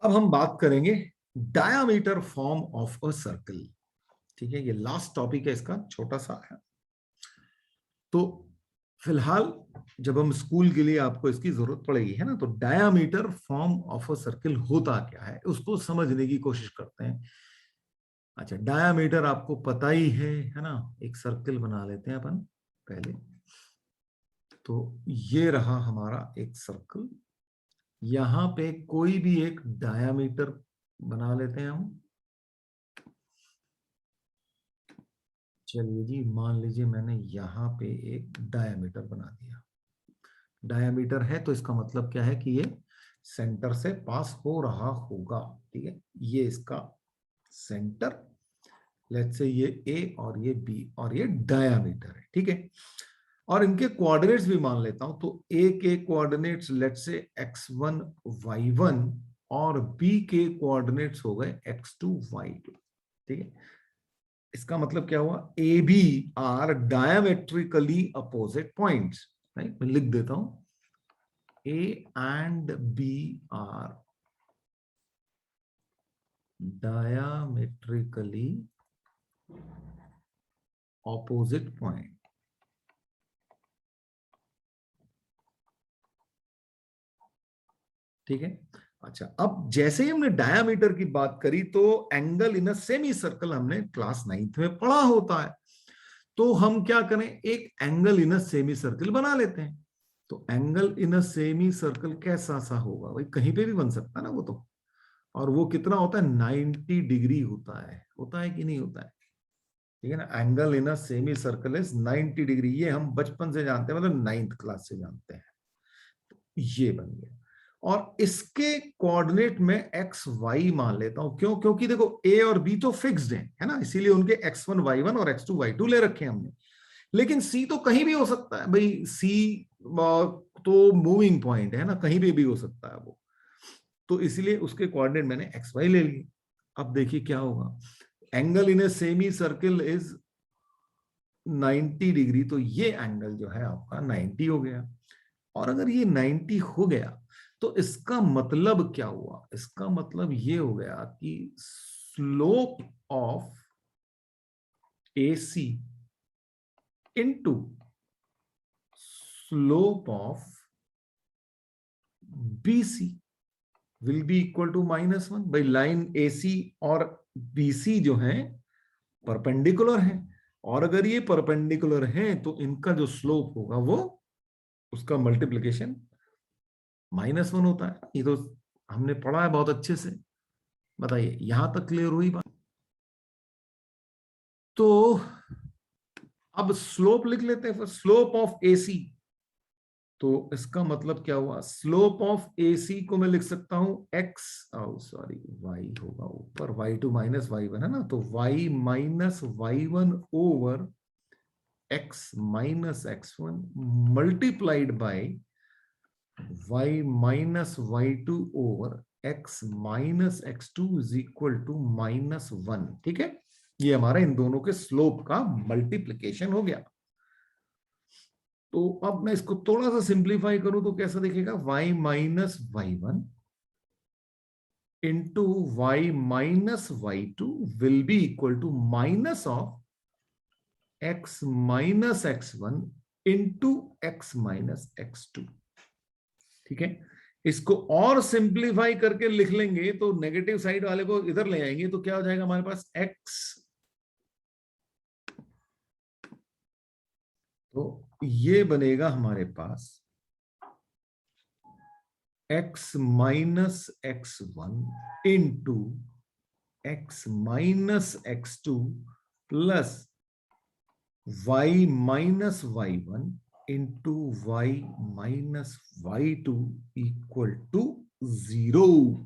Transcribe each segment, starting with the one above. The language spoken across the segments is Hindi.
अब हम बात करेंगे diameter form of a circle. ठीक है, ये लास्ट टॉपिक है इसका, छोटा सा है। तो फिलहाल जब हम स्कूल के लिए आपको इसकी जरूरत पड़ेगी, है ना, तो diameter form of a circle होता क्या है उसको समझने की कोशिश करते हैं। अच्छा, डायामीटर आपको पता ही है ना। एक सर्कल बना लेते हैं अपन पहले। तो ये रहा हमारा एक सर्कल, यहां पे कोई भी एक डायामीटर बना लेते हैं हम। चलिए जी, मान लीजिए मैंने यहाँ पे एक डायामीटर बना दिया। डायामीटर है तो इसका मतलब क्या है कि ये सेंटर से पास हो रहा होगा। ठीक है, ये इसका सेंटर, लेट्स से ये ए और ये बी और ये डायामीटर है। ठीक है, और इनके कोऑर्डिनेट्स भी मान लेता हूं। तो ए के coordinates let's say x1 y1 और बी के कोऑर्डिनेट्स हो गए x2 y2। ठीक है, इसका मतलब क्या हुआ, A B are diametrically opposite points. Right, मैं लिख देता हूं, A and B are diametrically opposite point. ठीक है, अच्छा, अब जैसे ही हमने डायामीटर की बात करी तो angle in a semi circle हमने क्लास 9th में पढ़ा होता है। तो हम क्या करें, एक angle in a semi circle बना लेते हैं। तो angle in a semi circle कैसा सा होगा भाई, कहीं पे भी बन सकता है ना वो तो। और वो कितना होता है, 90 डिग्री होता है कि नहीं होता है। ठीक है ना, angle in a semi circle is 90 degree. ये हम बचपन से जानते हैं, मतलब 9th क्लास से जानते हैं। ये बन गया। और इसके कोऑर्डिनेट में एक्स वाई मान लेता हूं। क्यों? क्योंकि देखो ए और बी तो फिक्स्ड है ना, इसीलिए उनके x1 y1 और x2 y2 ले रखे हैं हमने। लेकिन सी तो कहीं भी हो सकता है भाई, सी तो मूविंग पॉइंट है ना, कहीं भी हो सकता है वो। तो इसलिए उसके कोऑर्डिनेट मैंने एक्स वाई ले लिए। अब देखिए क्या होगा, angle in a semi circle is 90 degree. तो ये एंगल जो है आपका 90 हो गया। और अगर ये 90 हो गया तो इसका मतलब क्या हुआ, इसका मतलब ये हो गया कि slope of AC into slope of BC will be equal to -1। भाई लाइन AC और BC जो है परपेंडिकुलर है, और अगर ये परपेंडिकुलर है तो इनका जो स्लोप होगा वो, उसका मल्टीप्लिकेशन -1 होता है। ये तो हमने पढ़ा है बहुत अच्छे से। बताइए, यहां तक क्लियर हुई बात? तो अब स्लोप लिख लेते हैं, फिर स्लोप ऑफ AC। तो इसका मतलब क्या हुआ, स्लोप ऑफ AC को मैं लिख सकता हूं x, सॉरी y होगा ऊपर, y2 माइनस y1 है ना, तो y minus y1 over x minus x1 multiplied by y minus y2 over x minus x2 is equal to -1। ठीक है, ये हमारा इन दोनों के स्लोप का मल्टीप्लिकेशन हो गया। तो अब मैं इसको थोड़ा सा सिंप्लीफाई करूं तो कैसा दिखेगा, y minus y1 into y minus y2 will be equal to minus of x minus x1 into x minus x2। ठीक है, इसको और सिंप्लीफाई करके लिख लेंगे तो नेगेटिव साइड वाले को इधर ले आएंगे तो क्या हो जाएगा हमारे पास x। तो ये बनेगा हमारे पास x minus x1 into x minus x2 plus y minus y1 into y minus y2 equal to 0।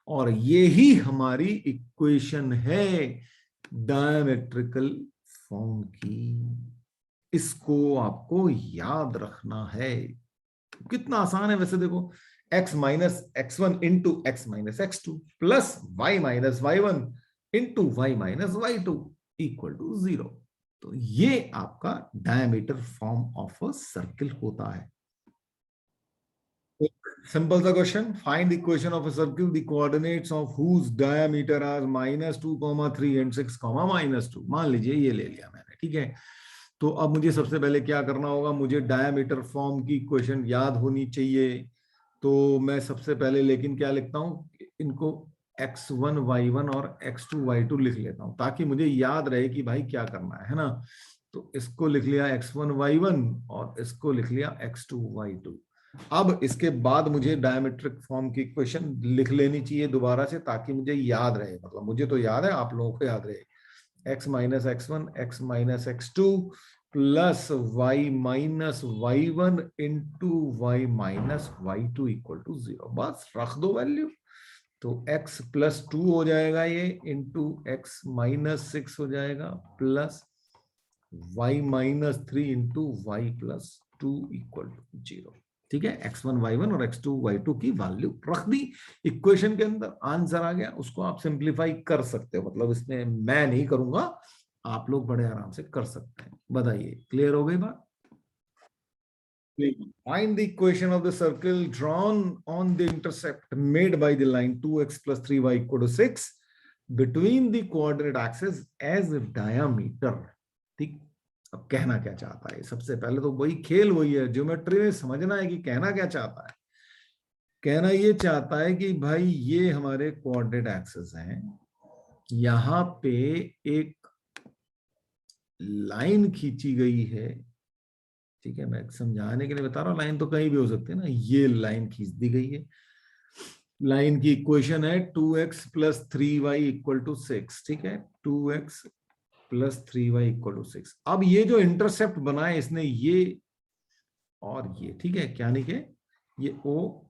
और ये ही हमारी इक्वेशन है डायमेट्रिकल फॉर्म की। इसको आपको याद रखना है। कितना आसान है वैसे, देखो x minus x1 into x minus x2 plus y minus y1 into y minus y2 equal to 0। तो ये आपका diameter form of a circle होता है। सिंपल सा question, find the equation of a circle the coordinates of whose diameter are -2, 3 and 6, -2। मान लीजिए ये ले लिया मैंने, ठीक है। तो अब मुझे सबसे पहले क्या करना होगा, मुझे डायमीटर फॉर्म की इक्वेशन याद होनी चाहिए। तो मैं सबसे पहले लेकिन क्या लिखता हूँ, इनको x1 y1 और x2 y2 लिख लेता हूँ, ताकि मुझे याद रहे कि भाई क्या करना है ना। तो इसको लिख लिया x1 y1 और इसको लिख लिया x2 y2। अब इसके बाद मुझे डायमेट्रिक फॉर्म की इक्वेशन लिख लेनी चाहिए दोबारा से, ताकि मुझे याद रहे, मतलब मुझे तो याद है, आप लोगों को याद रहे। x minus x1 x minus x2 plus y minus y1 into y minus y2 equal to 0। बस रख दो वैल्यू। तो x प्लस 2 हो जाएगा ये, इंटू x माइनस 6 हो जाएगा, plus y minus 3 into y plus 2 equal to 0। ठीक है, x1 y1 और x2 y2 की वैल्यू रख दी इक्वेशन के अंदर, आंसर आ गया। उसको आप सिंप्लीफाई कर सकते हो, मतलब इसमें मैं नहीं करूंगा, आप लोग बड़े आराम से कर सकते हैं। बताइए, क्लियर हो गई बात? Find the equation of the circle drawn on the intercept made by the line 2x plus 3y equal to 6 between the coordinate axis as diameter। ठीक, अब कहना क्या चाहता है, सबसे पहले तो वही खेल वही है, ज्योमेट्री में समझना है कि कहना क्या चाहता है। कहना ये चाहता है कि भाई ये हमारे कोऑर्डिनेट एक्सिस हैं, यहां पे एक लाइन खींची गई है। ठीक है, मैं समझाने के लिए बता रहा हूँ, लाइन तो कहीं भी हो सकती है ना, ये लाइन खींच दी गई है। लाइन की इक्वेशन है 2x plus 3y equal to 6। ठीक है, 2x plus 3y equal to 6। अब ये जो इंटरसेप्ट बना है इसने, ये और ये, ठीक है, क्या नहीं के, ये ओ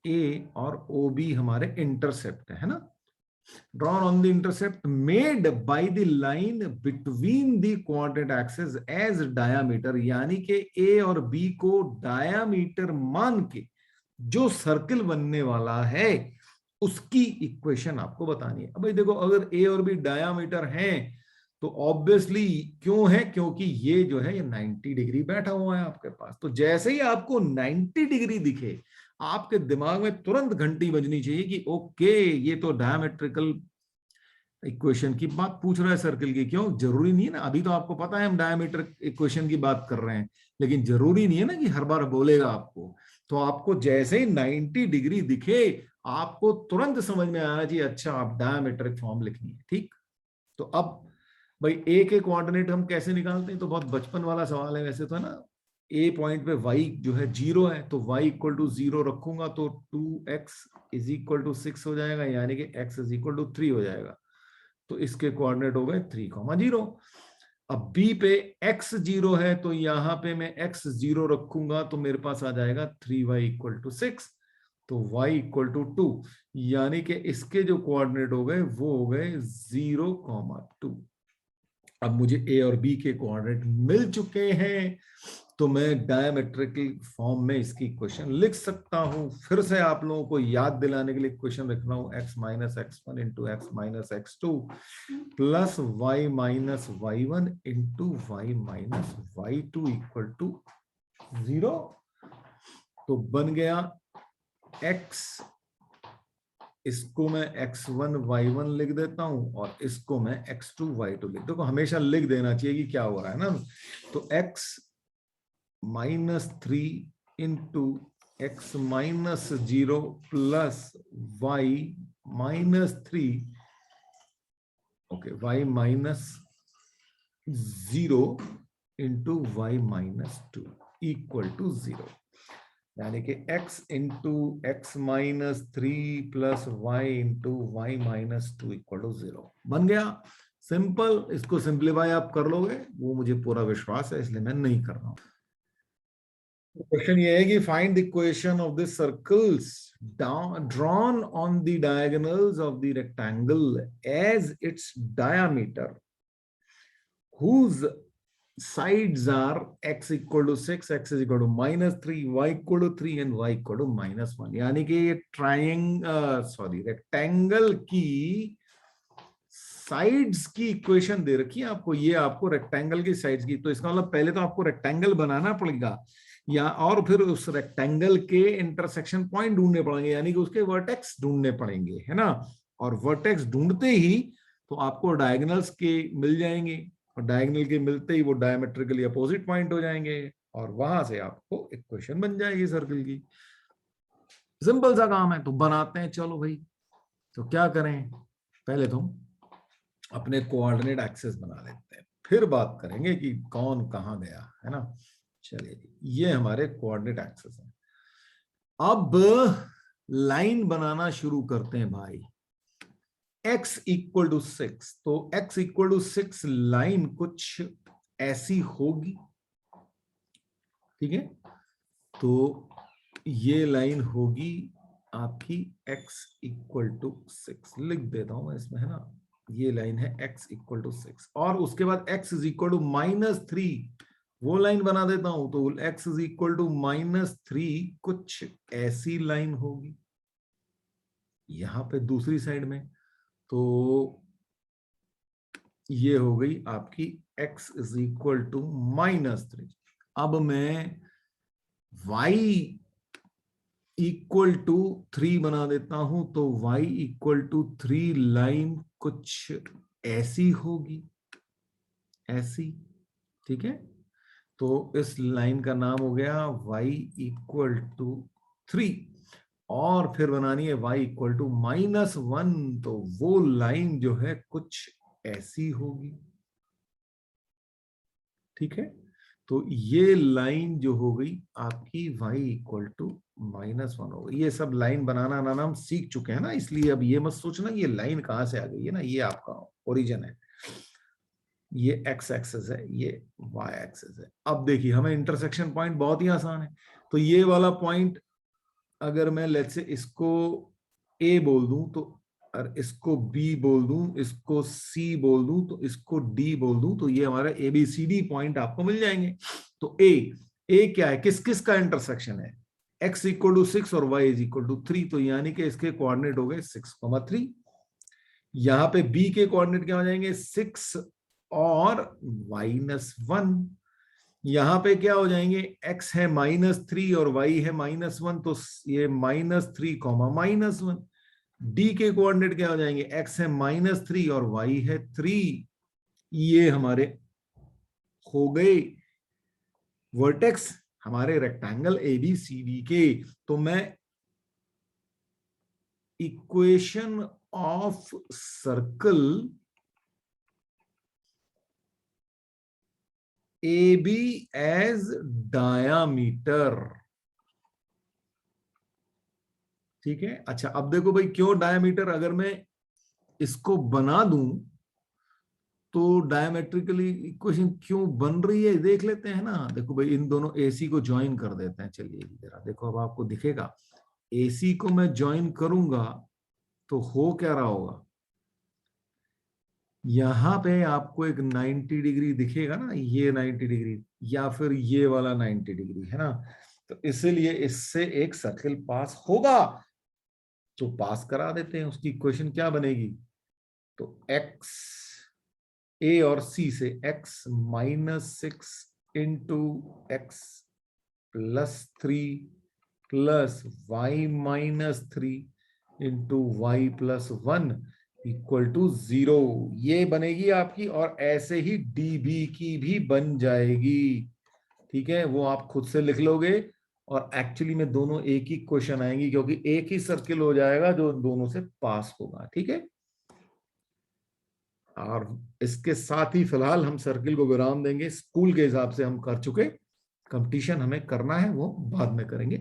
ए और ओ बी हमारे इंटरसेप्ट है ना। drawn on the intercept made by the line between the coordinate axis as diameter, यानी कि A और B को डायामीटर मान के जो सर्किल बनने वाला है उसकी इक्वेशन आपको बतानी है। अब भाई देखो, अगर A और B डायामीटर हैं तो ऑब्वियसली क्यों है, क्योंकि ये जो है ये 90 डिग्री बैठा हुआ है आपके पास। तो जैसे ही आपको 90 डिग्री दिखे, आपके दिमाग में तुरंत घंटी बजनी चाहिए कि ओके, ये तो डायमेट्रिकल इक्वेशन की बात पूछ रहा है सर्किल की। क्यों, जरूरी नहीं है ना, अभी तो आपको पता है हम डायमीटर इक्वेशन की बात कर रहे हैं, लेकिन जरूरी नहीं है ना कि हर बार बोलेगा आपको। तो आपको जैसे ही 90 डिग्री दिखे, आपको तुरंत समझ में आना चाहिए, अच्छा आप डायमेट्रिक फॉर्म लिखनी है। ठीक, तो अब भाई ए के कोऑर्डिनेट हम कैसे निकालते हैं, तो बहुत बचपन वाला सवाल है वैसे तो, है ना। ए पॉइंट पे y जो है 0 है, तो y इक्वल टू 0 रखूंगा तो 2x इज इक्वल टू 6 हो जाएगा, यानी कि x इज इक्वल टू 3 हो जाएगा। तो इसके कोऑर्डिनेट हो गए 3,0। अब b पे x 0 है, तो यहां पे मैं x 0 रखूंगा तो मेरे पास आ जाएगा 3y इक्वल टू 6, तो y इक्वल टू 2, यानी कि इसके जो कोऑर्डिनेट हो गए वो हो गए 0,2। अब मुझे ए और बी के कोऑर्डिनेट मिल चुके हैं, तो मैं डायमेट्रिकल फॉर्म में इसकी इक्वेशन लिख सकता हूं। फिर से आप लोगों को याद दिलाने के लिए इक्वेशन लिख रहा हूं, x minus x1 into x minus x2 plus y minus y1 into y minus y2 equal to 0। तो बन गया x, इसको मैं x1 y1 लिख देता हूं और इसको मैं x2 y2 लिख देता हूं। हमेशा लिख देना चाहिए कि क्या हो रहा है ना। तो x minus 3 into x minus 0 plus y minus 3, okay, y minus 0 into y minus 2 equal to 0, यानी कि x into x minus 3 plus y into y minus 2 equal to 0 बन गया। सिंपल, इसको सिंप्लीफाई आप कर लोगे, वो मुझे पूरा विश्वास है, इसलिए मैं नहीं कर रहा हूं। क्वेश्चन ये है कि find the equation of the circles drawn on the diagonals of the rectangle as its diameter whose sides are x equal to 6, x is equal to -3, y equal to 3 and y equal to -1। यानी कि ये रेक्टेंगल की साइड्स की इक्वेशन दे रखी है आपको, ये आपको रेक्टेंगल की साइड्स की। तो इसका मतलब पहले तो आपको रेक्टेंगल बनाना पड़ेगा, या और फिर उस रेक्टेंगल के इंटरसेक्शन पॉइंट ढूंढने पड़ेंगे, यानी कि उसके वर्टेक्स ढूंढने पड़ेंगे, है ना। और वर्टेक्स ढूंढते ही तो आपको डायगोनल्स के मिल जाएंगे, और डायगोनल के मिलते ही वो डायमेट्रिकली अपोजिट पॉइंट हो जाएंगे, और वहां से आपको इक्वेशन बन जाएगी सर्कल की। सिंपल सा काम है, तो बनाते हैं, चलो भाई। तो क्या करें, पहले तो अपने कोऑर्डिनेट एक्सेस बना लेते हैं, फिर बात करेंगे कि कौन कहां गया, है ना। चलिए, ये हमारे कोऑर्डिनेट एक्सेस है। अब लाइन बनाना शुरू करते हैं भाई। x इक्वल टू 6, तो x इक्वल टू 6 लाइन कुछ ऐसी होगी, ठीक है। तो ये लाइन होगी आपकी x इक्वल टू 6, लिख देता हूं मैं इसमें, है ना। ये लाइन है x इक्वल टू 6, और उसके बाद x इज इक्वल टू -3, वो लाइन बना देता हूं। तो x इज इक्वल टू -3 कुछ ऐसी लाइन होगी यहां पे दूसरी साइड में। तो ये हो गई आपकी x इज इक्वल टू -3। अब मैं y इक्वल टू 3 बना देता हूं, तो y इक्वल टू 3 लाइन कुछ ऐसी होगी, ऐसी, ठीक है। तो इस लाइन का नाम हो गया y इक्वल टू 3, और फिर बनानी है y इक्वल टू -1, तो वो लाइन जो है कुछ ऐसी होगी, ठीक है। तो ये लाइन जो हो गई आपकी y इक्वल टू -1 हो गई। ये सब लाइन बनाना ना हम सीख चुके हैं ना, इसलिए अब ये मत सोचना ये लाइन कहां से आ गई है ना, ये आपका ओरिजिन है, ये x एक्सेस है, ये y एक्सेस है। अब देखिए, हमें इंटरसेक्शन पॉइंट बहुत ही आसान है। तो ये वाला पॉइंट अगर मैं लेट से इसको a बोल दूं, तो और इसको b बोल दूं, इसको c बोल दूं, तो इसको d बोल दूं, तो ये हमारा ABCD पॉइंट आपको मिल जाएंगे। तो a क्या है, किस किस का इंटरसेक्शन है, x इक्वल टू 6 और y इज इक्वल टू 3, तो यानी कि इसके कोऑर्डिनेट हो गए 6,3। यहाँ पे b के कोऑर्डिनेट क्या हो जाएंगे, 6 और -1। यहां पे क्या हो जाएंगे, x है -3 और y है -1, तो ये -3, -1। d के कोऑर्डिनेट क्या हो जाएंगे, x है -3 और y है 3। ये हमारे हो गए वर्टेक्स हमारे रेक्टेंगल ABCD के। तो मैं equation of circle AB as diameter, ठीक है। अच्छा, अब देखो भाई, क्यों डायामीटर, अगर मैं इसको बना दूं तो डायमेट्रिकली इक्वेशन क्यों बन रही है देख लेते हैं ना। देखो भाई, इन दोनों AC को ज्वाइन कर देते हैं, चलिए जरा देखो, अब आपको दिखेगा AC को मैं ज्वाइन करूंगा तो हो क्या रहा होगा, यहां पे आपको एक 90 डिग्री दिखेगा ना, ये 90 डिग्री या फिर ये वाला 90 डिग्री, है ना। तो इसलिए इससे एक सर्कल पास होगा, तो पास करा देते हैं। उसकी इक्वेशन क्या बनेगी, तो x A और C से x -6 into x +3 plus y -3 इंटू y+1 इक्वल टू 0, ये बनेगी आपकी। और ऐसे ही dB की भी बन जाएगी, ठीक है। वो आप खुद से लिख लोगे, और एक्चुअली में दोनों एक ही क्वेश्चन आएंगी, क्योंकि एक ही सर्किल हो जाएगा जो दोनों से पास होगा, ठीक है। और इसके साथ ही फिलहाल हम सर्किल को विराम देंगे, स्कूल के हिसाब से हम कर चुके, कंपटीशन हमें करना है वो बाद में करेंगे।